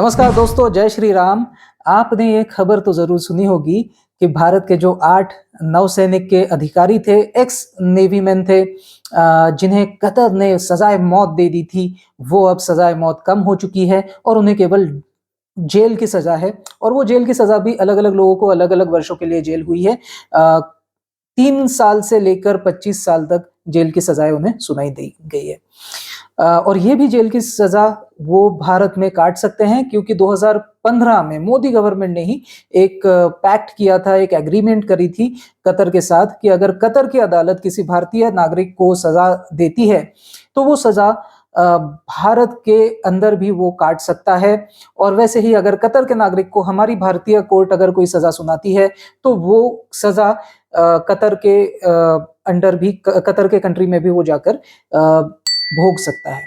नमस्कार दोस्तों, जय श्री राम। आपने ये खबर तो जरूर सुनी होगी कि भारत के जो 8 नौसैनिक के अधिकारी थे, एक्स नेवी मैन थे, जिन्हें कतर ने सजाए मौत दे दी थी, वो अब सजाए मौत कम हो चुकी है और उन्हें केवल जेल की सजा है। और वो जेल की सजा भी अलग-अलग लोगों को अलग-अलग वर्षों के लिए जेल हुई है। 3 साल से लेकर 25 साल तक जेल की सजाएं उन्हें सुनाई दी गई है। और ये भी जेल की सजा वो भारत में काट सकते हैं, क्योंकि 2015 में मोदी गवर्नमेंट ने ही एक पैक्ट किया था, एक एग्रीमेंट करी थी कतर के साथ कि अगर कतर की अदालत किसी भारतीय नागरिक को सजा देती है, तो वो सजा भारत के अंदर भी वो काट सकता है। और वैसे ही अगर कतर के नागरिक को हमारी भारतीय कोर्ट अगर कोई सजा सुनाती है, तो वो सजा कतर के अंडर भी, कतर के कंट्री में भी वो जाकर भोग सकता है।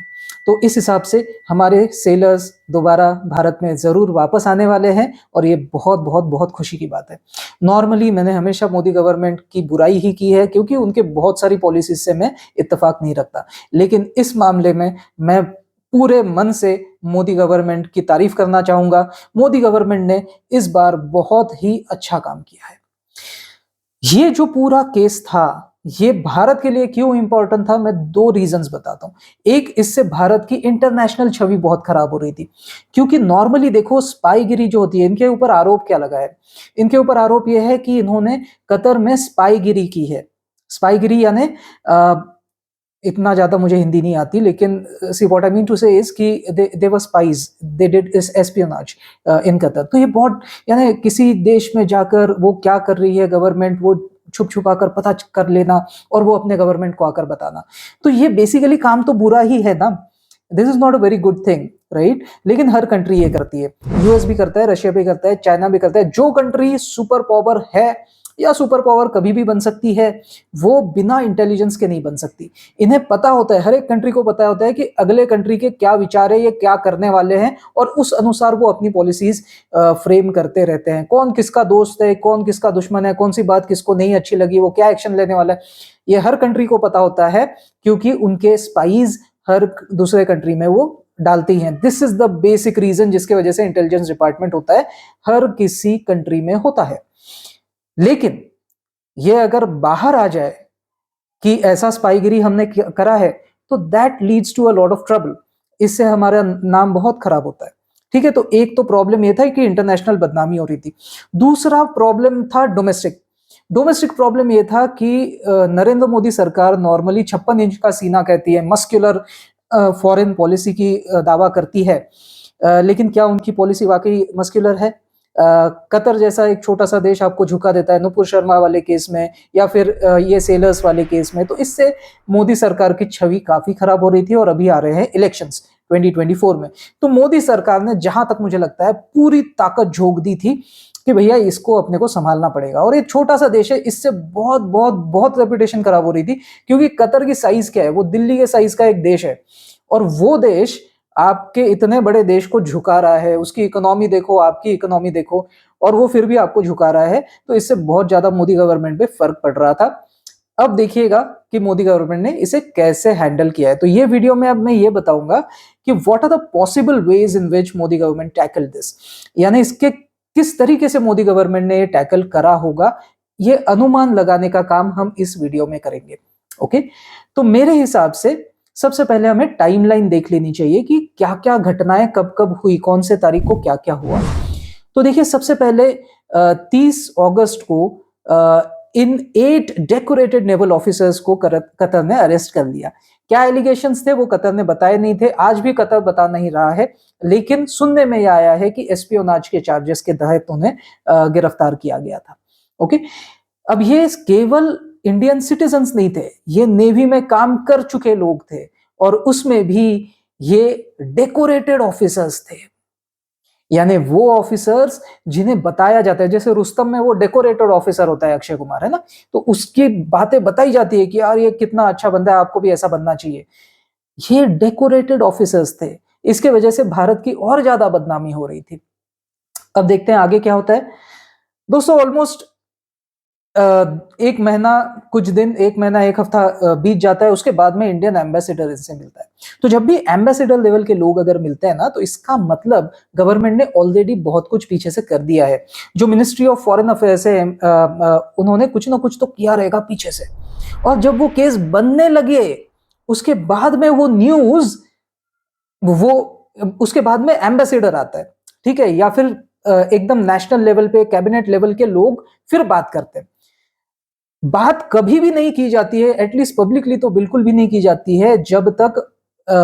तो इस हिसाब से हमारे सेलर्स दोबारा भारत में जरूर वापस आने वाले हैं और ये बहुत बहुत बहुत खुशी की बात है। नॉर्मली मैंने हमेशा मोदी गवर्नमेंट की बुराई ही की है, क्योंकि उनके बहुत सारी पॉलिसीज से मैं इत्तेफाक नहीं रखता, लेकिन इस मामले में मैं पूरे मन से मोदी गवर्नमेंट की तारीफ करना चाहूंगा। मोदी गवर्नमेंट ने इस बार बहुत ही अच्छा काम किया है। ये जो पूरा केस था, ये भारत के लिए क्यों इंपॉर्टेंट था, मैं 2 रीजंस बताता हूं। एक, इससे भारत की इंटरनेशनल छवि बहुत खराब हो रही थी, क्योंकि नॉर्मली देखो स्पाईगिरी जो होती है, इनके ऊपर आरोप क्या लगा है? इनके ऊपर आरोप यह है कि इन्होंने कतर में स्पाईगिरी की है। स्पाईगिरी यानी इतना ज्यादा मुझे हिंदी नहीं आती, लेकिन see what I mean to say is कि they were spies, they did espionage in Qatar. तो ये बहुत, यानी किसी देश में जाकर वो क्या कर रही है गवर्नमेंट, वो छुप छुपा कर पता कर लेना और वो अपने गवर्नमेंट को आकर बताना। तो ये बेसिकली काम तो बुरा ही है ना। This is not a very good thing, right? लेकिन हर कंट्री ये करती है। यूएस भी करता है, रशिया भी करता है, चाइना भी करता है। जो कंट्री सुपर पावर है या सुपर पावर कभी भी बन सकती है, वो बिना इंटेलिजेंस के नहीं बन सकती। इन्हें पता होता है, हर एक कंट्री को पता होता है कि अगले कंट्री के क्या विचार है, ये क्या करने वाले हैं, और उस अनुसार वो अपनी पॉलिसीज फ्रेम करते रहते हैं। कौन किसका दोस्त है, कौन किसका दुश्मन है, कौन सी बात किसको नहीं अच्छी लगी, वो क्या एक्शन लेने वाला है, ये हर कंट्री को पता होता है, क्योंकि उनके स्पाइज हर दूसरे कंट्री में वो डालती हैं। This is the basic reason जिसकी वजह से इंटेलिजेंस डिपार्टमेंट होता है, हर किसी कंट्री में होता है। लेकिन ये अगर बाहर आ जाए कि ऐसा स्पाईगिरी हमने करा है, तो that leads to a lot of trouble. इससे हमारा नाम बहुत खराब होता है। ठीक है, तो एक तो प्रॉब्लम ये था कि इंटरनेशनल बदनामी हो रही थी। दूसरा प्रॉब्लम था डोमेस्टिक। डोमेस्टिक प्रॉब्लम ये था कि नरेंद्र मोदी सरकार नॉर्मली 56 इंच का सीना कहती है, मस्कुलर फॉरेन पॉलिसी की दावा करती है। लेकिन क्या उनकी पॉलिसी वाकई मस्कुलर है? कतर जैसा एक छोटा सा देश आपको झुका देता है नुपुर शर्मा वाले केस में, या फिर ये सेलर्स वाले केस में। तो इससे मोदी सरकार की छवि काफी खराब हो रही थी। और अभी आ रहे हैं इलेक्शंस 2024 में, तो मोदी सरकार ने, जहां तक मुझे लगता है, पूरी ताकत झोंक दी थी कि भैया इसको अपने को संभालना पड़ेगा। और ये छोटा सा देश है, इससे बहुत बहुत बहुत रेपुटेशन खराब हो रही थी, क्योंकि कतर की साइज क्या है, वो दिल्ली के साइज का एक देश है। और वो देश आपके इतने बड़े देश को झुका रहा है, उसकी इकोनॉमी देखो, आपकी इकोनॉमी देखो, और वो फिर भी आपको झुका रहा है। तो इससे बहुत ज्यादा मोदी गवर्नमेंट पे फर्क पड़ रहा था। अब देखिएगा कि मोदी गवर्नमेंट ने इसे कैसे हैंडल किया है। तो ये वीडियो में अब मैं ये बताऊंगा कि what are the possible ways in which Modi government tackle this, यानी इसके किस तरीके से मोदी गवर्नमेंट ने ये टैकल करा होगा, ये अनुमान लगाने का काम हम इस वीडियो में करेंगे। ओके, तो मेरे हिसाब से सबसे पहले हमें टाइमलाइन देख लेनी चाहिए कि क्या क्या घटनाएं कब कब हुई, कौन से तारीख को क्या क्या हुआ। तो देखिए, सबसे पहले 30 अगस्त को इन 8 डेकोरेटेड नेवल ऑफिसर्स को कतर ने अरेस्ट कर लिया। क्या एलिगेशंस थे वो कतर ने बताए नहीं थे, आज भी कतर बता नहीं रहा है, लेकिन सुनने में यह आया है कि एस्पियोनाज के चार्जेस के तहत उन्हें गिरफ्तार किया गया था। ओके, अब ये केवल इंडियन सिटीजन्स नहीं थे, ये नेवी में काम कर चुके लोग थे, और उसमें भी ये डेकोरेटेड ऑफिसर्स थे। यानी वो ऑफिसर्स जिन्हें बताया जाता है, जैसे रुस्तम में वो डेकोरेटेड ऑफिसर होता है अक्षय कुमार, है ना, तो उसकी बातें बताई जाती है कि यार ये कितना अच्छा बंदा है, आपको भी ऐसा बनना चाहिए। ये डेकोरेटेड ऑफिसर्स थे। इसके वजह से भारत की और ज्यादा बदनामी हो रही थी। अब देखते हैं आगे क्या होता है। दोस्तों, ऑलमोस्ट एक महीना कुछ दिन, एक महीना एक हफ्ता बीत जाता है, उसके बाद में इंडियन एम्बेसडर इनसे मिलता है। तो जब भी एम्बेसडर लेवल के लोग अगर मिलते हैं ना, तो इसका मतलब गवर्नमेंट ने ऑलरेडी बहुत कुछ पीछे से कर दिया है। जो मिनिस्ट्री ऑफ फॉरेन अफेयर्स है, उन्होंने कुछ ना कुछ तो किया रहेगा पीछे से। और जब वो केस बनने लगे, उसके बाद में वो न्यूज, वो उसके बाद में एम्बेसडर आता है, ठीक है, या फिर एकदम नेशनल लेवल पे कैबिनेट लेवल के लोग फिर बात करते हैं। बात कभी भी नहीं की जाती है, एटलीस्ट पब्लिकली तो बिल्कुल भी नहीं की जाती है, जब तक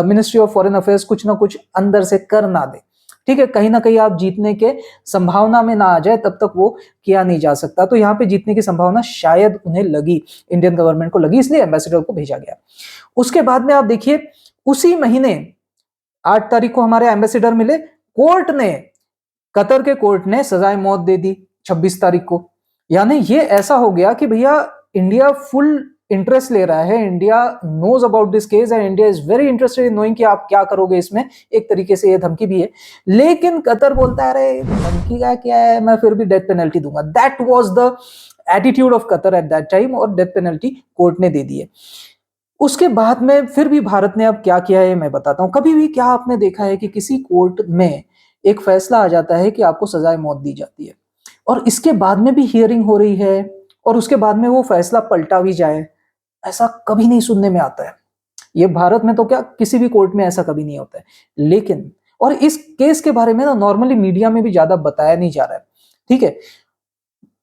मिनिस्ट्री ऑफ फॉरेन अफेयर्स कुछ ना कुछ अंदर से कर ना दे। ठीक है, कहीं ना कहीं आप जीतने के संभावना में ना आ जाए, तब तक वो किया नहीं जा सकता। तो यहाँ पे जीतने की संभावना शायद उन्हें लगी, इंडियन गवर्नमेंट को लगी, इसलिए एम्बेसडर को भेजा गया। उसके बाद में आप देखिए, उसी महीने 8 तारीख को हमारे एम्बेसडर मिले, कोर्ट ने, कतर के कोर्ट ने सजाए मौत दे दी 26 तारीख को। यानी ये ऐसा हो गया कि भैया इंडिया फुल इंटरेस्ट ले रहा है, India knows about this case and India is very interested in knowing कि आप क्या करोगे इसमें। एक तरीके से ये धमकी भी है, लेकिन कतर बोलता है अरे धमकी का क्या है, मैं फिर भी डेथ पेनल्टी दूंगा। That was the attitude of Qatar at that time, और डेथ पेनल्टी कोर्ट ने दे दी है। उसके बाद में फिर भी भारत ने अब क्या किया है मैं बताता हूं। कभी भी क्या आपने देखा है कि किसी कोर्ट में एक फैसला आ जाता है कि आपको सजाए मौत दी जाती है, और इसके बाद में भी हियरिंग हो रही है, और उसके बाद में वो फैसला पलटा भी जाए? ऐसा कभी नहीं सुनने में आता है। ये भारत में तो क्या, किसी भी कोर्ट में ऐसा कभी नहीं होता है। लेकिन और इस केस के बारे में ना नॉर्मली मीडिया में भी ज्यादा बताया नहीं जा रहा है, ठीक है।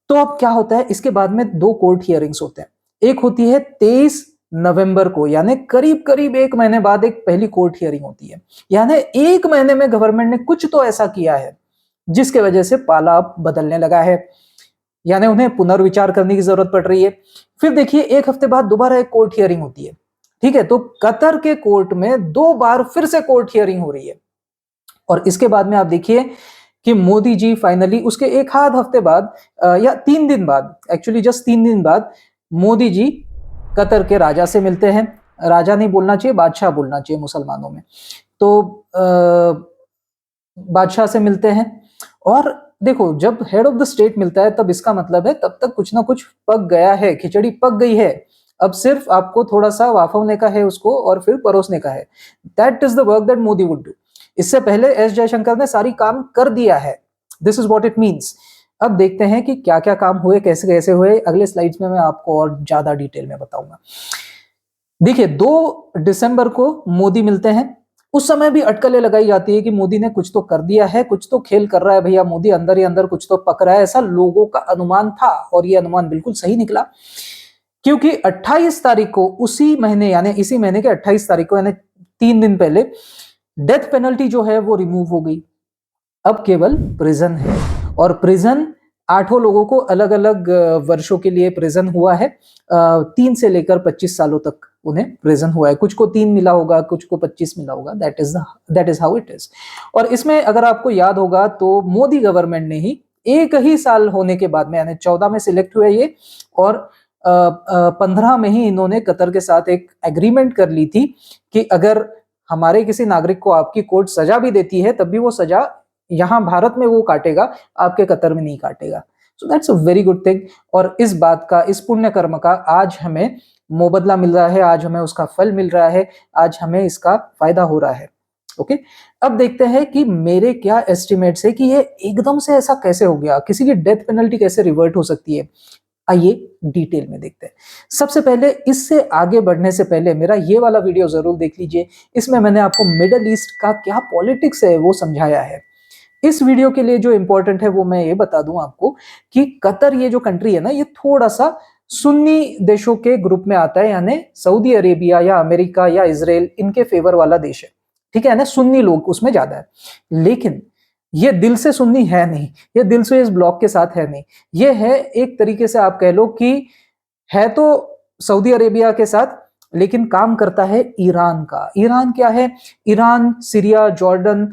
तो अब क्या होता है, इसके बाद में 2 कोर्ट हियरिंग्स होते हैं। एक होती है 23 नवंबर को, यानी करीब करीब 1 महीने बाद एक पहली कोर्ट हियरिंग होती है। यानी 1 महीने में गवर्नमेंट ने कुछ तो ऐसा किया है जिसके वजह से पाला अब बदलने लगा है, यानी उन्हें पुनर्विचार करने की जरूरत पड़ रही है। फिर देखिए 1 हफ्ते बाद दोबारा एक कोर्ट हियरिंग होती है, ठीक है। तो कतर के कोर्ट में 2 बार फिर से कोर्ट हियरिंग हो रही है। और इसके बाद में आप देखिए कि मोदी जी फाइनली उसके एक आध हफ्ते बाद, या 3 दिन बाद, एक्चुअली जस्ट 3 दिन बाद, मोदी जी कतर के राजा से मिलते हैं। राजा नहीं बोलना चाहिए, बादशाह बोलना चाहिए मुसलमानों में। तो बादशाह से मिलते हैं। और देखो, जब हेड ऑफ द स्टेट मिलता है तब इसका मतलब है तब तक कुछ ना कुछ पक गया है, खिचड़ी पक गई है। अब सिर्फ आपको थोड़ा सा वाफवने का है उसको, और फिर परोसने का है। That is the work that Modi would do. इससे पहले एस जयशंकर ने सारी काम कर दिया है। This is what it means. अब देखते हैं कि क्या क्या काम हुए, कैसे कैसे हुए। अगले स्लाइड्स में मैं आपको और ज्यादा डिटेल में बताऊंगा। देखिए 2 दिसंबर को मोदी मिलते हैं। उस समय भी अटकलें लगाई जाती है कि मोदी ने कुछ तो कर दिया है, कुछ तो खेल कर रहा है भैया मोदी, अंदर ही अंदर कुछ तो पक रहा है, ऐसा लोगों का अनुमान था। और ये अनुमान बिल्कुल सही निकला, क्योंकि 28 तारीख को, उसी महीने यानी इसी महीने के 28 तारीख को, यानी 3 दिन पहले, डेथ पेनल्टी जो है वो रिमूव हो गई। अब केवल प्रिजन है, और प्रिजन 8 लोगों को अलग अलग वर्षों के लिए प्रिजन हुआ है। 3 से लेकर 25 सालों तक उन्हें प्रिजन हुआ है। कुछ को 3 मिला होगा, कुछ को 25 मिला होगा। That is how it is. और इसमें अगर आपको याद होगा तो मोदी गवर्नमेंट ने ही एक ही साल होने के बाद में, यानी 14 में सिलेक्ट हुए ये, और 15 में ही इन्होंने कतर के साथ एक एग्रीमेंट कर ली थी कि अगर हमारे किसी नागरिक को आपकी कोर्ट सजा भी देती है, तब भी वो सजा यहां भारत में वो काटेगा, आपके कतर में नहीं काटेगा। So that's a very good thing. और इस बात का, इस पुण्य कर्म का आज हमें मोबदला मिल रहा है, आज हमें उसका फल मिल रहा है, आज हमें इसका फायदा हो रहा है। ओके, अब देखते हैं कि मेरे क्या एस्टिमेट्स है कि ये एकदम से ऐसा कैसे हो गया, किसी की डेथ पेनल्टी कैसे रिवर्ट हो सकती है। आइए डिटेल में देखते हैं। सबसे पहले, इससे आगे बढ़ने से पहले मेरा ये वाला वीडियो जरूर देख लीजिए। इसमें मैंने आपको मिडल ईस्ट का क्या पॉलिटिक्स है वो समझाया है। इस वीडियो के लिए जो इंपॉर्टेंट है वो मैं ये बता दूं आपको कि कतर, ये जो कंट्री है ना, ये थोड़ा सा सुन्नी देशों के ग्रुप में आता है, यानी सऊदी अरेबिया या अमेरिका या इजराइल, इनके फेवर वाला देश है। ठीक है ना, सुन्नी लोग उसमें ज्यादा है। लेकिन ये दिल से सुन्नी है नहीं, ये दिल से इस ब्लॉक के साथ है नहीं। ये है एक तरीके से आप कह लो कि है तो सऊदी अरेबिया के साथ, लेकिन काम करता है ईरान का। ईरान क्या है? Iran, Syria, Jordan,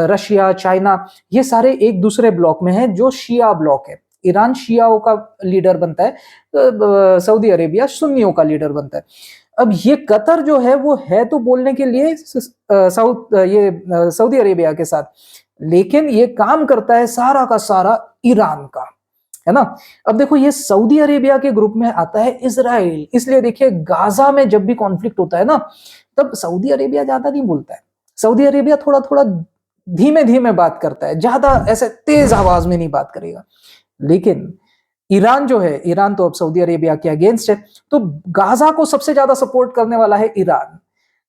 Russia, China, ये सारे एक दूसरे ब्लॉक में हैं, जो शिया ब्लॉक है। ईरान शियाओं का लीडर बनता है, सऊदी अरेबिया सुन्नियों का लीडर बनता है। अब ये कतर जो है वो है तो बोलने के लिए सऊदी अरेबिया के साथ, लेकिन ये काम करता है सारा का सारा ईरान का। है ना। अब देखो ये सऊदी अरेबिया के ग्रुप में आता है इजराइल, इसलिए देखिए गाजा में जब भी कॉन्फ्लिक्ट होता है ना, तब सऊदी अरेबिया ज्यादा नहीं बोलता है। सऊदी अरेबिया थोड़ा थोड़ा धीमे धीमे बात करता है, ज्यादा ऐसे तेज आवाज में नहीं बात करेगा। लेकिन ईरान जो है, ईरान तो अब सऊदी अरेबिया के अगेंस्ट है, तो गाजा को सबसे ज्यादा सपोर्ट करने वाला है ईरान।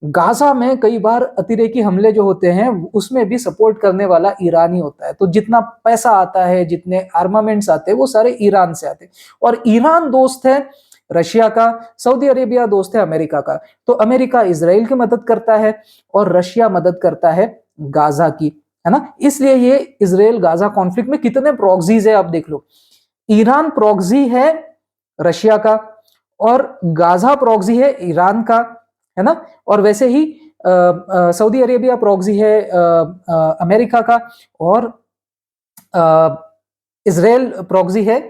गाजा में कई बार अतिरेकी हमले जो होते हैं उसमें भी सपोर्ट करने वाला ईरान ही होता है। तो जितना पैसा आता है, जितने आर्मामेंट्स आते हैं, वो सारे ईरान से आते हैं। और ईरान दोस्त है रशिया का, सऊदी अरेबिया दोस्त है अमेरिका का। तो अमेरिका इजराइल की मदद करता है और रशिया मदद करता है गाजा की, है ना। इसलिए ये इजराइल गाजा कॉन्फ्लिक्ट में कितने प्रॉक्सीज है आप देख लो। ईरान प्रॉक्सी है रशिया का, और गाजा प्रॉक्सी है ईरान का, है ना। और वैसे ही सऊदी अरेबिया प्रॉक्सी है अमेरिका का, और इजराइल प्रॉक्सी है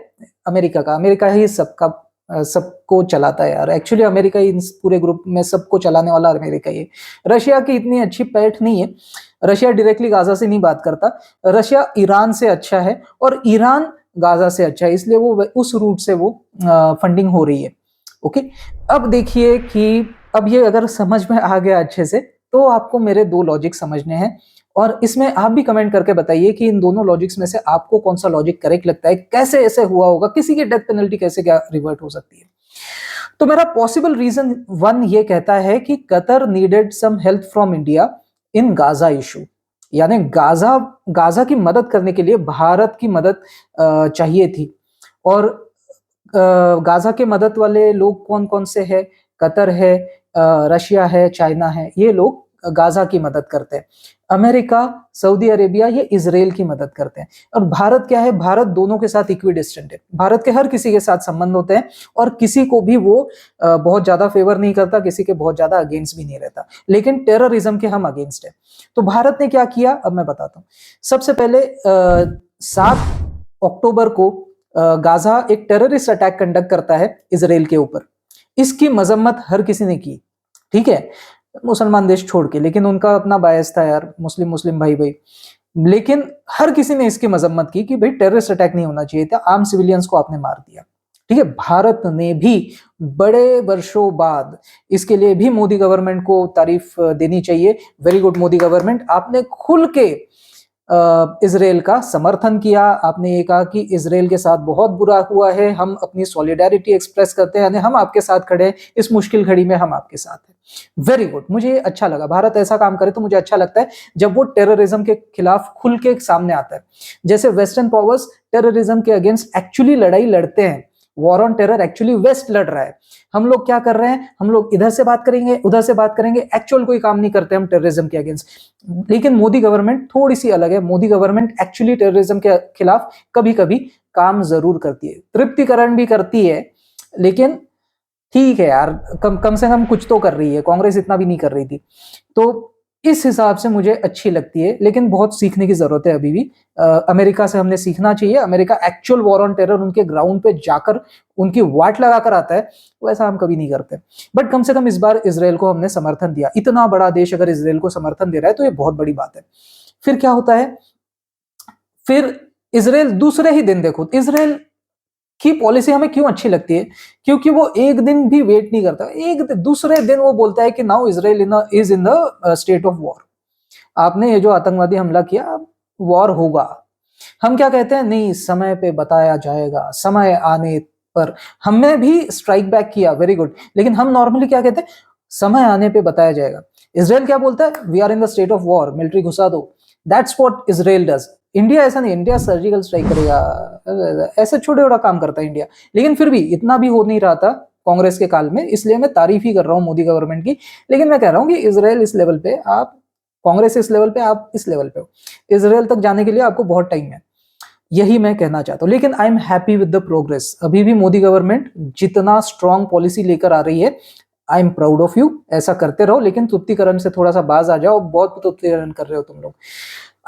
अमेरिका का। अमेरिका ही सबका सबको चलाता है यार, एक्चुअली अमेरिका ही इस पूरे ग्रुप में सबको चलाने वाला अमेरिका ही है। रशिया की इतनी अच्छी पैठ नहीं है, रशिया डायरेक्टली गाजा से नहीं बात करता, रशिया ईरान से अच्छा है और ईरान गाजा से अच्छा है, इसलिए वो उस रूट से वो फंडिंग हो रही है। ओके, अब देखिए कि अब ये अगर समझ में आ गया अच्छे से, तो आपको मेरे दो लॉजिक समझने हैं, और इसमें आप भी कमेंट करके बताइए कि इन दोनों लॉजिक्स में से आपको कौन सा लॉजिक करेक्ट लगता है, कैसे ऐसे हुआ होगा, किसी की डेथ पेनल्टी कैसे क्या रिवर्ट हो सकती है। तो मेरा पॉसिबल रीजन 1 ये कहता है कि Qatar needed some help from India in Gaza issue, यानी गाजा की मदद करने के लिए भारत की मदद चाहिए थी। और गाजा के मदद वाले लोग कौन कौन से हैं? कतर है, रशिया है, चाइना है, ये लोग गाजा की मदद करते हैं। अमेरिका, सऊदी अरेबिया ये इजराइल की मदद करते हैं। और भारत क्या है? भारत दोनों के साथ इक्विडिस्टेंट है। भारत के हर किसी के साथ संबंध होते हैं और किसी को भी वो बहुत ज्यादा फेवर नहीं करता, किसी के बहुत ज्यादा अगेंस्ट भी नहीं रहता, लेकिन टेररिज्म के हम अगेंस्ट है। तो भारत ने क्या किया अब मैं बताता हूँ। सबसे पहले 7 अक्टूबर को गाजा एक टेररिस्ट अटैक कंडक्ट करता है इजराइल के ऊपर। इसकी मजम्मत हर किसी ने की, ठीक है, मुसलमान देश छोड़ के, लेकिन उनका अपना बायस था यार, मुस्लिम मुस्लिम भाई भाई, लेकिन हर किसी ने इसकी मजम्मत की कि भाई टेररिस्ट अटैक नहीं होना चाहिए था, आम सिविलियंस को आपने मार दिया, ठीक है। भारत ने भी बड़े वर्षों बाद इसके लिए भी मोदी गवर्नमेंट को तारीफ देनी चाहिए। वेरी गुड मोदी गवर्नमेंट, आपने खुल के इजराइल का समर्थन किया। आपने ये कहा कि इजराइल के साथ बहुत बुरा हुआ है, हम अपनी सॉलिडारिटी एक्सप्रेस करते हैं, यानी हम आपके साथ खड़े हैं, इस मुश्किल घड़ी में हम आपके साथ हैं। वेरी गुड, मुझे अच्छा लगा। भारत ऐसा काम करे तो मुझे अच्छा लगता है जब वो टेररिज्म के खिलाफ खुल के सामने आता है। जैसे वेस्टर्न पावर्स टेररिज्म के अगेंस्ट एक्चुअली लड़ाई लड़ते हैं, war on terror actually west लड़ रहा है। हम लोग क्या कर रहे हैं? हम लोग इधर से बात करेंगे, उधर से बात करेंगे, एक्चुअल कोई काम नहीं करते हम टेररिज्म के अगेंस्ट। लेकिन मोदी गवर्नमेंट थोड़ी सी अलग है। मोदी गवर्नमेंट एक्चुअली टेररिज्म के खिलाफ कभी कभी काम जरूर करती है, तृप्तिकरण भी करती है, लेकिन ठीक है यार, कम से कम कुछ तो कर रही है। कांग्रेस इतना भी नहीं कर रही थी, तो इस हिसाब से मुझे अच्छी लगती है, लेकिन बहुत सीखने की जरूरत है अभी भी। अमेरिका से हमने सीखना चाहिए। America actual war on terror उनके ग्राउंड पे जाकर उनकी वाट लगाकर आता है, वैसा हम कभी नहीं करते। बट कम से कम इस बार इजराइल को हमने समर्थन दिया। इतना बड़ा देश अगर इजराइल को समर्थन दे रहा है तो ये बहुत बड़ी बात है। फिर क्या होता है? फिर इजराइल दूसरे ही दिन, देखो इजराइल की पॉलिसी हमें क्यों अच्छी लगती है, क्योंकि वो एक दिन भी वेट नहीं करता, दूसरे दिन वो बोलता है कि now Israel is in the state of war. आपने ये जो आतंकवादी हमला किया, वॉर होगा। हम क्या कहते हैं? नहीं, समय पे बताया जाएगा, समय आने पर। हमने भी स्ट्राइक बैक किया, वेरी गुड, लेकिन हम नॉर्मली क्या कहते हैं? समय आने पे बताया जाएगा। इजराइल क्या बोलता है? We are in the state of war, military घुसा दो। That's what Israel does. India ऐसा नहीं, इंडिया सर्जिकल स्ट्राइक करेगा, ऐसे छोटे छोटा काम करता है इंडिया। लेकिन फिर भी इतना भी हो नहीं रहा था कांग्रेस के काल में, इसलिए मैं तारीफ ही कर रहा हूं मोदी गवर्नमेंट की। लेकिन मैं कह रहा हूं कि इजराइल इस लेवल पे, आप कांग्रेस इस लेवल पे, आप इस लेवल पे हो। इजराइल तक जाने के लिए आपको बहुत टाइम है, यही मैं कहना चाहता हूं। लेकिन I am happy with the progress. अभी भी मोदी गवर्नमेंट जितना स्ट्रॉन्ग पॉलिसी लेकर आ रही है, I am proud of you. ऐसा करते रहो, लेकिन तुप्तिकरण से थोड़ा सा बाज आ जाओ, बहुत तुप्तिकरण कर रहे हो तुम लोग।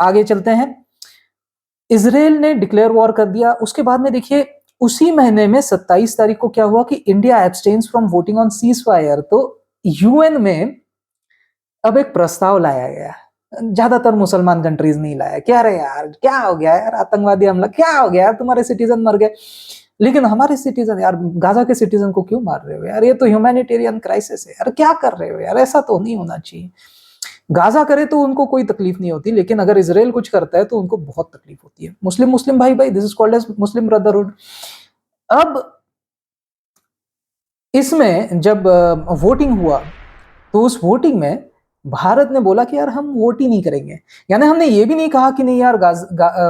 आगे चलते हैं। इजराइल ने डिक्लेयर वॉर कर दिया। उसके बाद में देखिए उसी महीने में 27 तारीख को क्या हुआ कि India abstains from voting on cease fire. तो यूएन में अब एक प्रस्ताव लाया गया, ज्यादातर मुसलमान कंट्रीज नहीं लाया। क्या रे यार, क्या हो गया यार, आतंकवादी हमला क्या हो गया यार, तुम्हारे सिटीजन मर गए, लेकिन हमारे सिटीजन यार, गाजा के सिटीजन को क्यों मार रहे हो यार, ये तो ह्यूमैनिटेरियन क्राइसिस है यार, क्या कर रहे हो यार, ऐसा तो नहीं होना चाहिए। गाजा करे तो उनको कोई तकलीफ नहीं होती, लेकिन अगर इसराइल कुछ करता है तो उनको बहुत तकलीफ होती है। मुस्लिम मुस्लिम भाई भाई, this is called as Muslim brotherhood. अब इसमें जब वोटिंग हुआ, तो उस वोटिंग में भारत ने बोला कि यार हम वोट ही नहीं करेंगे। यानी हमने ये भी नहीं कहा कि नहीं यार,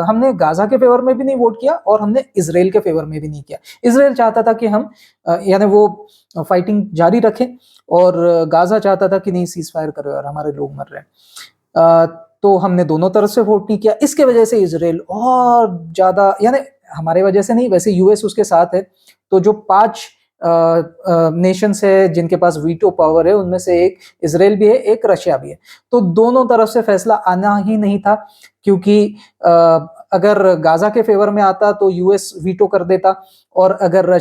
हमने गाजा के फेवर में भी नहीं वोट किया और हमने इसराइल के फेवर में भी नहीं किया। इसराइल चाहता था कि हम यानी वो फाइटिंग जारी रखें, और गाजा चाहता था कि नहीं, सीज फायर करो यार, हमारे लोग मर रहे हैं। तो हमने दोनों तरफ से वोट नहीं किया। इसके वजह से इसराइल और ज्यादा, यानी हमारे वजह से नहीं, वैसे यूएस उसके साथ है। तो जो 5 नेशंस है जिनके पास वीटो पावर है, उनमें से एक इसराइल भी है, एक रशिया भी है। तो दोनों तरफ से फैसला आना ही नहीं था, क्योंकि अगर गाजा के फेवर में आता तो यूएस वीटो कर देता, और अगर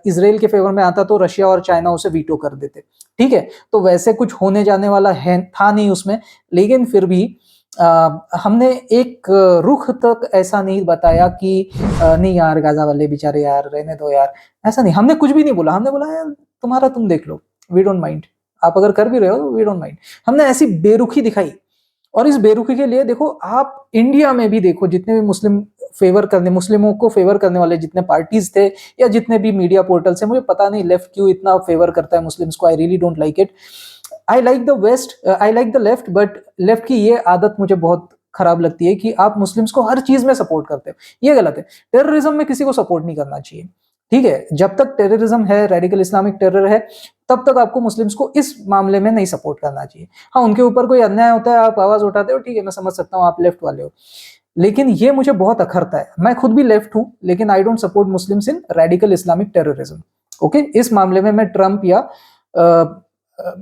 इसराइल के फेवर में आता तो रशिया और चाइना उसे वीटो कर देते। ठीक है, तो वैसे कुछ होने जाने वाला है था नहीं उसमें, लेकिन फिर भी हमने एक रुख तक ऐसा नहीं बताया कि नहीं यार, गाजा वाले बेचारे यार, रहने दो यार, ऐसा नहीं। हमने कुछ भी नहीं बोला, हमने बोला यार तुम्हारा तुम देख लो, वी डोंट माइंड, आप अगर कर भी रहे हो वी डोंट माइंड। हमने ऐसी बेरुखी दिखाई, और इस बेरुखी के लिए देखो, आप इंडिया में भी देखो, जितने भी मुस्लिमों को फेवर करने वाले जितने पार्टीज थे, या जितने भी मीडिया पोर्टल्स हैं, मुझे पता नहीं लेफ्ट क्यों इतना फेवर करता है मुस्लिम्स को, I really don't like it. I like the west, I like the left, but left की ये आदत मुझे बहुत खराब लगती है कि आप मुस्लिम्स को हर चीज में सपोर्ट करते हो, ये गलत है। टेररिज्म में किसी को सपोर्ट नहीं करना चाहिए, ठीक है, जब तक टेररिज्म है, रेडिकल इस्लामिक टेरर है, तब तक आपको मुस्लिम्स को इस मामले में नहीं सपोर्ट करना चाहिए। हाँ, उनके ऊपर कोई अन्याय होता है, आप आवाज उठाते हो, ठीक है, मैं समझ सकता हूँ, आप लेफ्ट वाले हो, लेकिन ये मुझे बहुत अखरता है। मैं खुद भी लेफ्ट हूं, लेकिन I don't support Muslims in radical Islamic terrorism. Okay, इस मामले में मैं ट्रंप या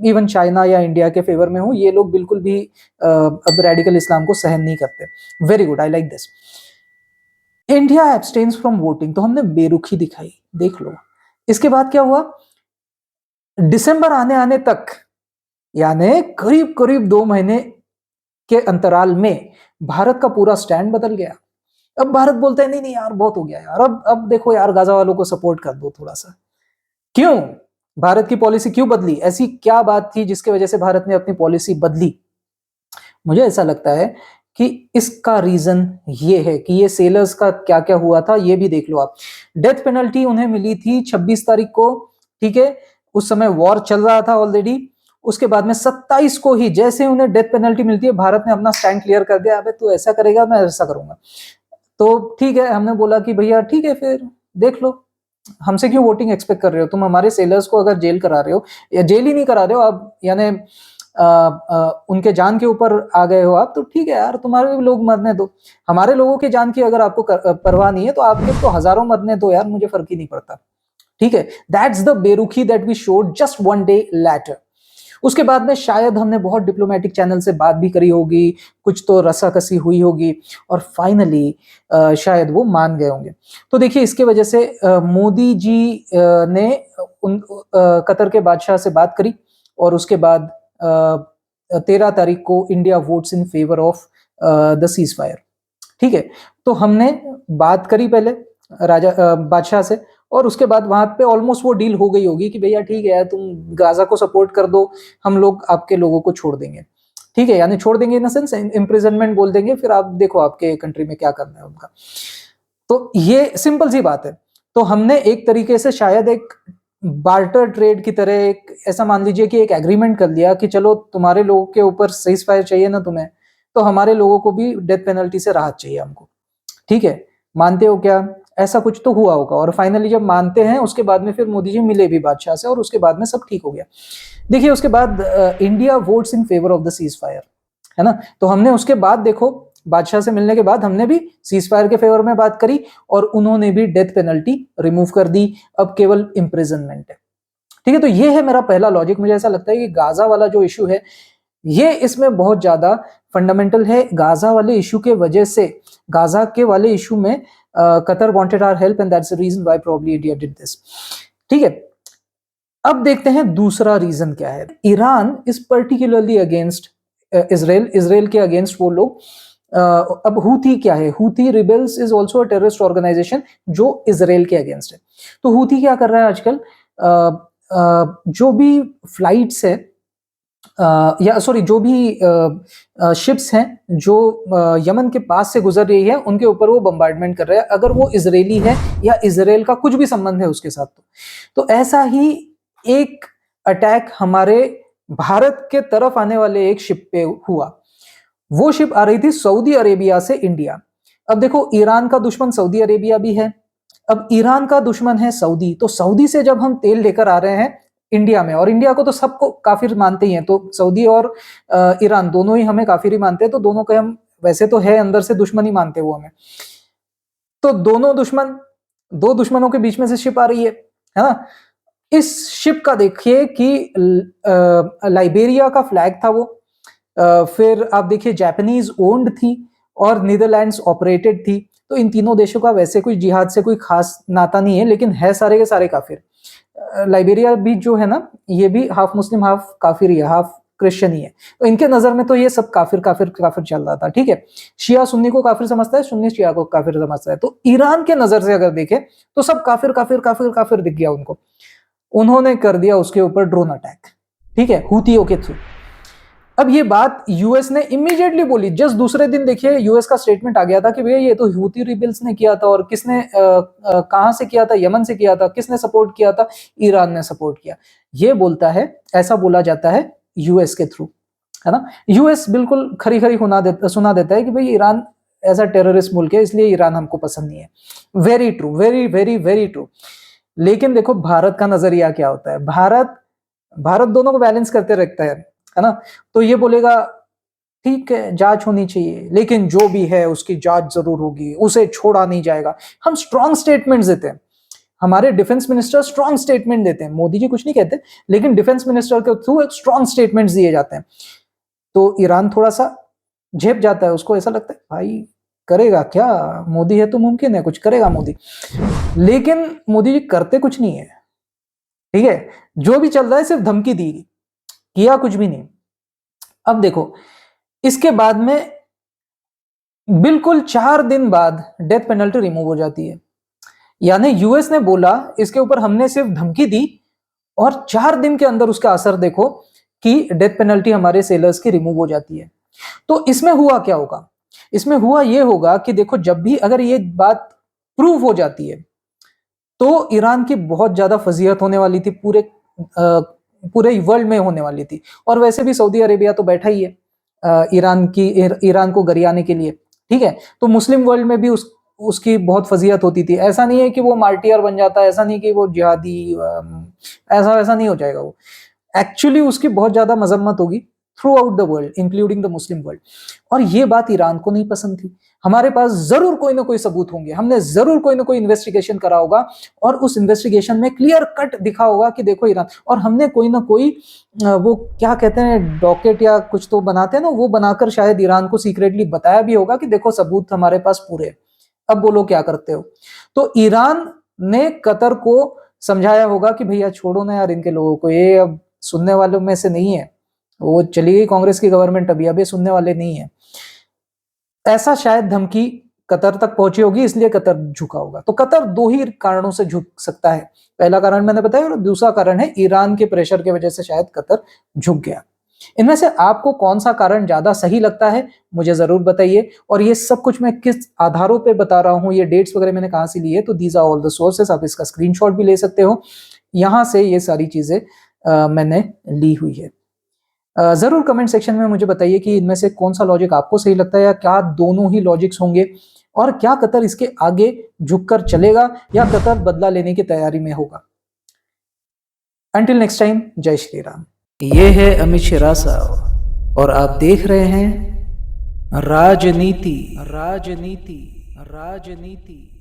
इवन चाइना या इंडिया के फेवर में हूं। ये लोग बिल्कुल भी अब रेडिकल इस्लाम को सहन नहीं करते। Very good, I like this. India abstains from voting, तो हमने बेरुखी दिखाई, देख लो। इसके बाद क्या हुआ, दिसंबर आने आने तक, यानी करीब करीब 2 महीने के अंतराल में भारत का पूरा स्टैंड बदल गया। अब भारत बोलता है नहीं नहीं यार, बहुत हो गया यार, अब देखो यार, गाजा वालों को सपोर्ट कर दो थोड़ा सा। क्यों भारत की पॉलिसी क्यों बदली, ऐसी क्या बात थी जिसकी वजह से भारत ने अपनी पॉलिसी बदली? मुझे ऐसा लगता है कि इसका रीजन ये है कि ये सेलर्स का क्या क्या हुआ था, ये भी देख लो आप। डेथ पेनल्टी उन्हें मिली थी 26 तारीख को, ठीक है, उस समय वॉर चल रहा था ऑलरेडी। उसके बाद में 27 को ही जैसे उन्हें डेथ पेनल्टी मिलती है, भारत ने अपना स्टैंड क्लियर कर दिया, अबे तू ऐसा करेगा मैं ऐसा करूंगा। तो ठीक है, हमने बोला कि भैया ठीक है, फिर देख लो, हमसे क्यों वोटिंग एक्सपेक्ट कर रहे हो तुम? हमारे सेलर्स को अगर जेल करा रहे हो, या जेल ही नहीं करा रहे हो आप, यानी उनके जान के ऊपर आ गए हो आप, तो ठीक है यार, तुम्हारे भी लोग मरने दो। हमारे लोगों की जान की अगर आपको परवाह नहीं है, तो आपके तो हजारों मरने दो यार, मुझे फर्क ही नहीं पड़ता। ठीक है, दैट्स द बेरुखी that we showed just 1 day later. उसके बाद में शायद हमने बहुत डिप्लोमेटिक चैनल से बात भी करी होगी, कुछ तो रस्साकसी हुई होगी, और फाइनली शायद वो मान गए होंगे। तो देखिए, इसके वजह से मोदी जी ने कतर के बादशाह से बात करी, और उसके बाद 13 तारीख को India votes in favour of the cease fire. ठीक है, तो हमने बात करी पहले राजा बादशाह से, और उसके बाद वहां पे ऑलमोस्ट वो डील हो गई होगी कि भैया ठीक है, तुम गाजा को सपोर्ट कर दो, हम लोग आपके लोगों को छोड़ देंगे। ठीक है, यानी छोड़ देंगे इन सेंस इम्प्रिजनमेंट बोल देंगे, फिर आप देखो आपके कंट्री में क्या करना है उनका। तो ये सिंपल सी बात है। तो हमने एक तरीके से शायद एक बार्टर ट्रेड की तरह, एक ऐसा मान लीजिए कि एक एग्रीमेंट कर लिया कि चलो तुम्हारे लोगों के ऊपर सीज फायर चाहिए ना तुम्हें, तो हमारे लोगों को भी डेथ पेनल्टी से राहत चाहिए हमको। ठीक है, मानते हो क्या? ऐसा कुछ तो हुआ होगा, और फाइनली जब मानते हैं, उसके बाद में फिर मोदी जी मिले भी बादशाह से, और उसके बाद में सब ठीक हो गया। देखिए, उसके बाद India votes in favour of the cease fire, है ना। तो हमने उसके बाद देखो, बादशाह से मिलने के बाद हमने भी सीज फायर के फेवर में बात करी, और उन्होंने भी डेथ पेनल्टी रिमूव कर दी, अब केवल इम्प्रिजनमेंट है। ठीक है, तो ये है मेरा पहला लॉजिक। मुझे ऐसा लगता है कि गाजा वाला जो इशू है, ये इसमें बहुत ज्यादा फंडामेंटल है। गाजा वाले इशू के वजह से, गाजा के वाले इशू में Qatar wanted our help, and that's the reason why probably India did this. ठीक है, अब देखते हैं दूसरा रीजन क्या है। Iran is particularly against Israel के अगेंस्ट वो लोग। अब हूथी क्या है? Houthi rebels is also a terrorist organisation जो इसराइल के अगेंस्ट है। तो हूथी क्या कर रहा है आजकल? जो भी फ्लाइट्स है या सॉरी जो भी शिप्स हैं जो यमन के पास से गुजर रही है उनके ऊपर वो बम्बार्डमेंट कर रहा है, अगर वो इजरायली है या इसराइल का कुछ भी संबंध है उसके साथ। तो ऐसा ही एक अटैक हमारे भारत के तरफ आने वाले एक शिप पे हुआ। वो शिप आ रही थी सऊदी अरेबिया से इंडिया। अब देखो, ईरान का दुश्मन सऊदी अरेबिया भी है, अब ईरान का दुश्मन है सऊदी। तो सऊदी से जब हम तेल लेकर आ रहे हैं इंडिया में, और इंडिया को तो सबको काफिर मानते ही हैं, तो सऊदी और ईरान दोनों ही हमें काफिर ही मानते हैं, तो दोनों के हम वैसे तो है अंदर से दुश्मन ही मानते हैं वो हमें। तो दोनों दुश्मन, दो दुश्मनों के बीच में से शिप आ रही है ना। इस शिप का देखिए कि लाइबेरिया का फ्लैग था वो, फिर आप देखिए जापानीज ओन्ड थी और नीदरलैंड्स ऑपरेटेड थी। तो इन तीनों देशों का वैसे कोई जिहाद से कोई खास नाता नहीं है, लेकिन है सारे के सारे काफिर। लाइबेरिया भी जो है ना, ये भी हाफ मुस्लिम हाफ काफिर ही है, हाफ क्रिश्चियन ही है। तो इनके नजर में तो ये सब काफिर काफिर काफिर चल रहा था, ठीक है। शिया सुन्नी को काफिर समझता है, सुन्नी शिया को काफिर समझता है। तो ईरान के नजर से अगर देखें तो सब काफिर काफिर काफिर काफिर दिख गया उनको। उन्होंने कर दिया उसके ऊपर ड्रोन अटैक, ठीक है, हूथियों के थ्रू। अब ये बात यूएस ने इमीडिएटली बोली, जस्ट दूसरे दिन देखिए यूएस का स्टेटमेंट आ गया था कि भैया ये तो हूथी रिबेल्स ने किया था। और किसने कहां से किया था? यमन से किया था। किसने सपोर्ट किया था? ईरान ने सपोर्ट किया। ये बोलता है, ऐसा बोला जाता है यूएस के थ्रू, है ना। यूएस बिल्कुल खरी खरी सुना देता है कि भाई ईरान ऐसा टेररिस्ट मुल्क है, इसलिए ईरान हमको पसंद नहीं है। Very true, very very very true. लेकिन देखो भारत का नजरिया क्या होता है। भारत दोनों को बैलेंस करते रखता है ना। तो ये बोलेगा ठीक है जांच होनी चाहिए, लेकिन जो भी है उसकी जांच जरूर होगी, उसे छोड़ा नहीं जाएगा। हम स्ट्रॉन्ग स्टेटमेंट्स देते हैं, हमारे डिफेंस मिनिस्टर स्ट्रॉन्ग स्टेटमेंट देते हैं। मोदी जी कुछ नहीं कहते, लेकिन डिफेंस मिनिस्टर के थ्रू एक स्ट्रॉन्ग स्टेटमेंट्स दिए जाते हैं। तो ईरान थोड़ा सा झेप जाता है, उसको ऐसा लगता है भाई करेगा क्या, मोदी है तो मुमकिन है कुछ करेगा मोदी। लेकिन मोदी जी करते कुछ नहीं है, ठीक है। जो भी चल रहा है सिर्फ धमकी दी, किया कुछ भी नहीं। अब देखो, इसके बाद में बिल्कुल 4 दिन बाद डेथ पेनल्टी रिमूव हो जाती है। यानी यूएस ने बोला इसके ऊपर हमने सिर्फ धमकी दी, और 4 दिन के अंदर उसका असर देखो कि डेथ पेनल्टी हमारे सेलर्स की रिमूव हो जाती है। तो इसमें हुआ क्या होगा? इसमें हुआ ये होगा कि देखो, जब भी अगर ये बात प्रूव हो जाती है तो ईरान की बहुत ज्यादा फजीहत होने वाली थी, पूरे वर्ल्ड में होने वाली थी। और वैसे भी सऊदी अरेबिया तो बैठा ही है ईरान को गरियाने के लिए, ठीक है। तो मुस्लिम वर्ल्ड में भी उसकी बहुत फजीहत होती थी। ऐसा नहीं है कि वो मार्टियर बन जाता है, ऐसा नहीं कि वो जिहादी, ऐसा वैसा नहीं हो जाएगा वो। एक्चुअली उसकी बहुत ज्यादा मजम्मत होगी through out the world including the Muslim world. और ये बात ईरान को नहीं पसंद थी। हमारे पास जरूर कोई ना कोई सबूत होंगे, हमने जरूर कोई ना कोई इन्वेस्टिगेशन करा होगा, और उस इन्वेस्टिगेशन में क्लियर कट दिखा होगा कि देखो ईरान, और हमने कोई ना कोई वो क्या कहते हैं डॉकेट या कुछ तो बनाते हैं ना, वो बनाकर शायद ईरान को सीक्रेटली बताया भी होगा कि देखो सबूत हमारे पास पूरे, अब बोलो क्या करते हो। तो ईरान ने कतर को समझाया होगा कि भैया छोड़ो ना यार इनके लोगों को, ये अब सुनने वालों में से नहीं है, वो चली गई कांग्रेस की गवर्नमेंट, अभी सुनने वाले नहीं है। ऐसा शायद धमकी कतर तक पहुंची होगी, इसलिए कतर झुका होगा। तो कतर 2 ही कारणों से झुक सकता है। पहला कारण मैंने बताया, और दूसरा कारण है ईरान के प्रेशर की वजह से शायद कतर झुक गया। इनमें से आपको कौन सा कारण ज्यादा सही लगता है मुझे जरूर बताइए। और ये सब कुछ मैं किस आधारों पे बता रहा हूँ, ये डेट्स वगैरह मैंने कहां से ली है, तो these are all the sources. आप इसका स्क्रीनशॉट भी ले सकते हो, यहां से ये सारी चीजें मैंने ली हुई है। जरूर कमेंट सेक्शन में मुझे बताइए कि इनमें से कौन सा लॉजिक आपको सही लगता है, या क्या दोनों ही लॉजिक्स होंगे, और क्या कतर इसके आगे झुककर चलेगा, या कतर बदला लेने की तैयारी में होगा। अंटिल नेक्स्ट टाइम, जय श्री राम। ये है अमित शिरासा और आप देख रहे हैं राजनीति राजनीति राजनीति।